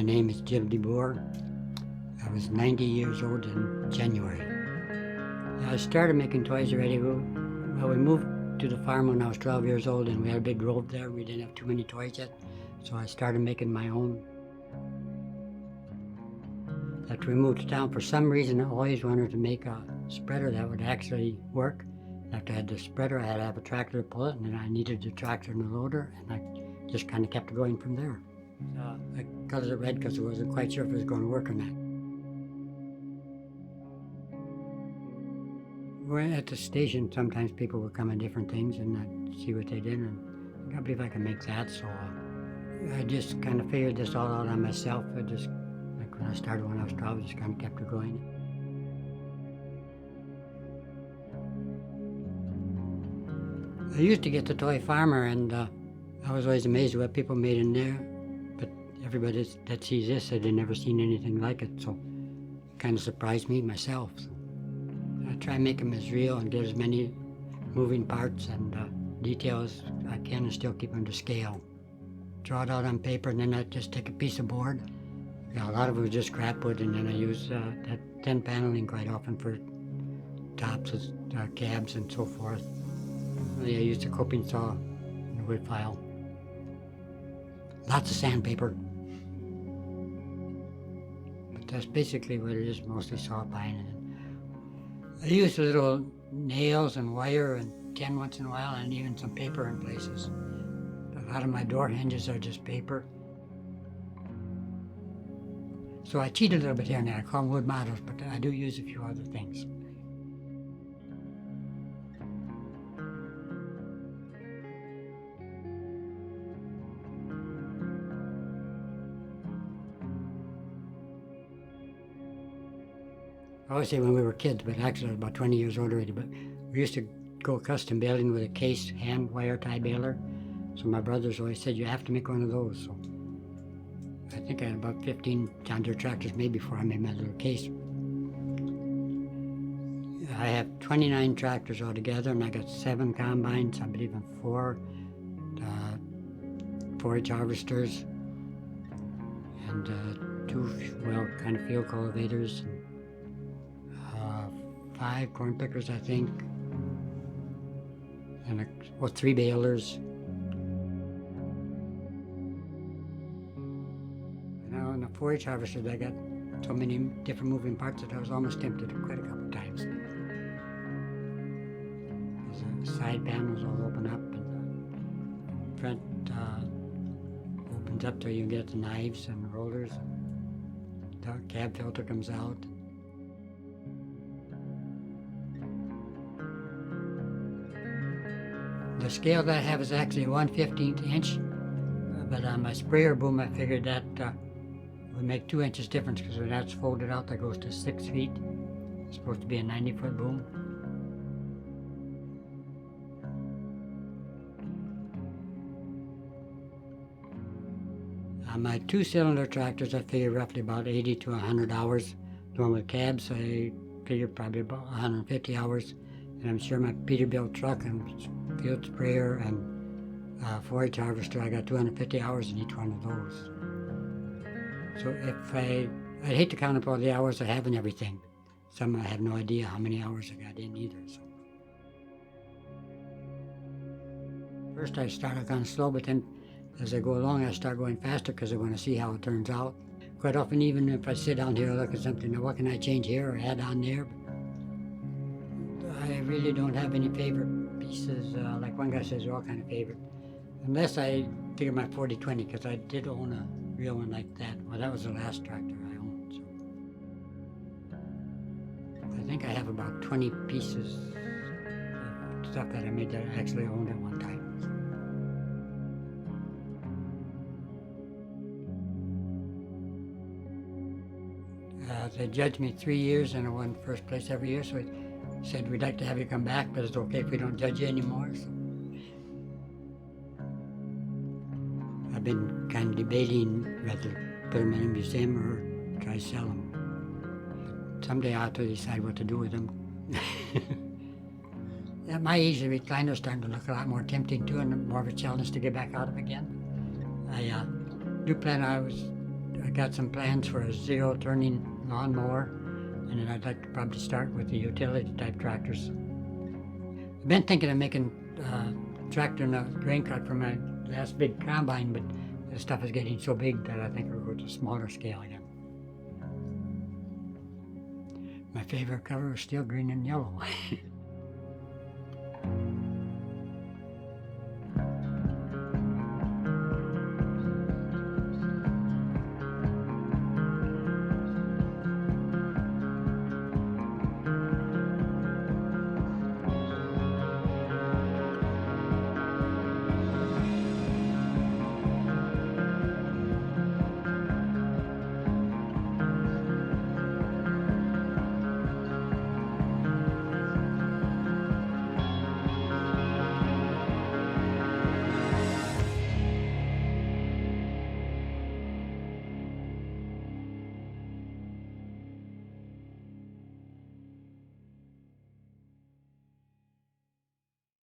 My name is Jim DeBoer. I was 90 years old in January. I started making toys already. Well, we moved to the farm when I was 12 years old, and we had a big grove there. We didn't have too many toys yet, so I started making my own. After we moved to town, for some reason, I always wanted to make a spreader that would actually work. After I had the spreader, I had to have a tractor to pull it, and then I needed the tractor and the loader, and I just kind of kept going from there. I colored it red because I wasn't quite sure if it was going to work or not. When at the station, sometimes people would come in different things, and I'd see what they did, and I believe I can make that, so I just kind of figured this all out on myself. I just, like when I started when I was 12, I just kind of kept it going. I used to get the Toy Farmer, and I was always amazed at what people made in there. But everybody that sees this said they'd never seen anything like it, so it kind of surprised me myself. So I try and make them as real and get as many moving parts and details as I can and still keep them to scale. Draw it out on paper, and then I just take a piece of board. A lot of it was just scrap wood, and then I use that thin paneling quite often for tops, cabs, and so forth. I used a coping saw and a wood file. Lots of sandpaper. But that's basically what it is, mostly saw pine. I use little nails and wire and tin once in a while, and even some paper in places. A lot of my door hinges are just paper. So I cheat a little bit here and there. I call them wood models, but I do use a few other things. I always say when we were kids, but actually I was about 20 years old already, but we used to go custom baling with a case hand wire tie baler. So my brothers always said, you have to make one of those. So I think I had about 15 John Deere tractors made before I made my little case. I have 29 tractors altogether, and I got 7 combines, I believe in 4 4-H harvesters, and 2 kind of field cultivators, and 5 corn pickers, I think, and 3 balers. Now in the 4-H harvesters, I got so many different moving parts that I was almost tempted to quit a couple of times. The side panels all open up, and the front opens up so you can get the knives and rollers. The cab filter comes out. The scale that I have is actually 1/15 inch, but on my sprayer boom I figured that would make 2 inches difference, because when that's folded out that goes to 6 feet. It's supposed to be a 90-foot boom. On my 2-cylinder tractors I figure roughly about 80 to 100 hours. The one with cabs I figure probably about 150 hours. And I'm sure my Peterbilt truck and field sprayer and 4-H harvester, I got 250 hours in each one of those. So if I'd hate to count up all the hours I have in everything. Some I have no idea how many hours I got in either. So. First I started kind of slow, but then as I go along I start going faster because I want to see how it turns out. Quite often, even if I sit down here and look at something, now what can I change here or add on there? I really don't have any favorite pieces. Like one guy says, they're all kind of favorite. Unless I figure my 40-20, because I did own a real one like that. Well, that was the last tractor I owned. So I think I have about 20 pieces of stuff that I made that I actually owned at one time. They judged me 3 years, and I won first place every year, so said, we'd like to have you come back, but it's okay if we don't judge you anymore. So I've been kind of debating whether put them in a museum or try to sell them. Someday I'll have to decide what to do with them. At my age, the recliner's starting to look a lot more tempting too, and more of a challenge to get back out of again. I do plan, I got some plans for a zero-turning lawnmower, and then I'd like to probably start with the utility-type tractors. I've been thinking of making a tractor and a grain cart for my last big combine, but the stuff is getting so big that I think I'll go to a smaller scale again. My favorite color is still green and yellow.